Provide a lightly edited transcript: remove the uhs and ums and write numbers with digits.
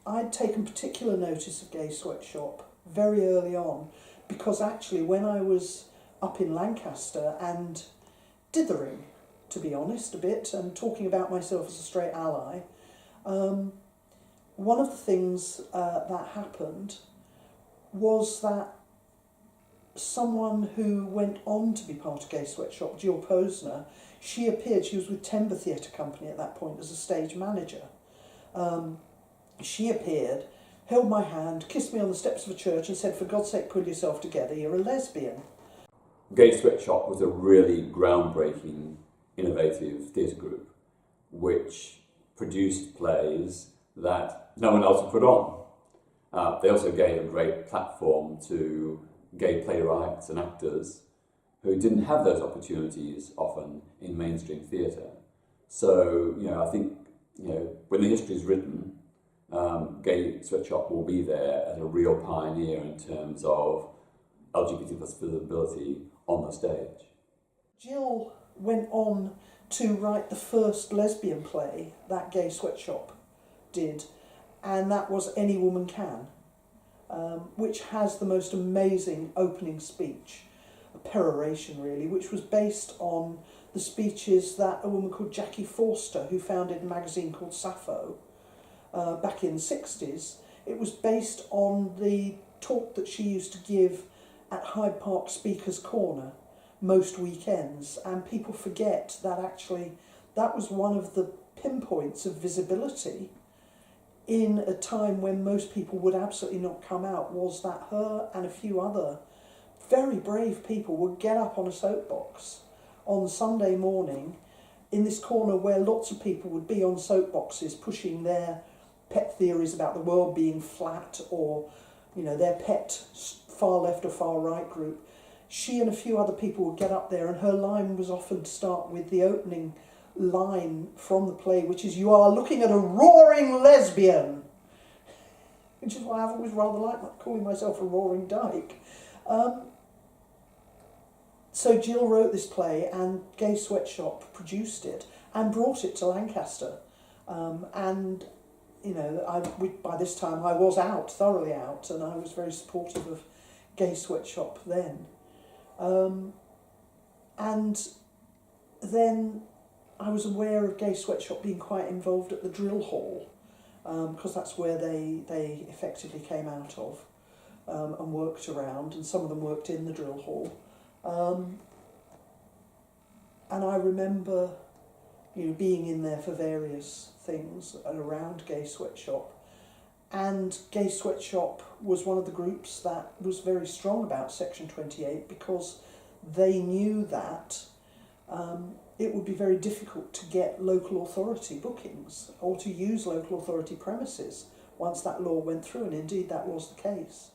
I'd taken particular notice of Gay Sweatshop very early on, because actually when I was up in Lancaster and dithering, to be honest, a bit, and talking about myself as a straight ally, one of the things that happened was that someone who went on to be part of Gay Sweatshop, Jill Posner, she appeared, she was with Ardent Theatre Company at that point as a stage manager. She appeared, held my hand, kissed me on the steps of a church and said, "For God's sake, pull yourself together, you're a lesbian." Gay Sweatshop was a really groundbreaking, innovative theatre group which produced plays that no one else had put on. They also gave a great platform to gay playwrights and actors who didn't have those opportunities often in mainstream theatre. So, I think, when the history is written, Gay Sweatshop will be there as a real pioneer in terms of LGBT plus visibility on the stage. Jill went on to write the first lesbian play that Gay Sweatshop did, and that was Any Woman Can, which has the most amazing opening speech, a peroration really, which was based on the speeches that a woman called Jackie Forster, who founded a magazine called Sappho back in the 60s, it was based on the talk that she used to give at Hyde Park Speaker's Corner most weekends, and people forget that actually that was one of the pinpoints of visibility in a time when most people would absolutely not come out, was that her and a few other very brave people would get up on a soapbox on Sunday morning in this corner where lots of people would be on soapboxes pushing their pet theories about the world being flat, or their pet far left or far right group. She and a few other people would get up there, and her line was often to start with the opening line from the play, which is, "You are looking at a roaring lesbian," which is why I've always rather liked calling myself a roaring dyke. So Jill wrote this play, and Gay Sweatshop produced it and brought it to Lancaster. By this time I was thoroughly out, and I was very supportive of Gay Sweatshop then. And then I was aware of Gay Sweatshop being quite involved at the Drill Hall, because that's where they effectively came out of and worked around, and some of them worked in the Drill Hall. And I remember being in there for various things around Gay Sweatshop. And Gay Sweatshop was one of the groups that was very strong about Section 28, because they knew that it would be very difficult to get local authority bookings or to use local authority premises once that law went through, and indeed that was the case.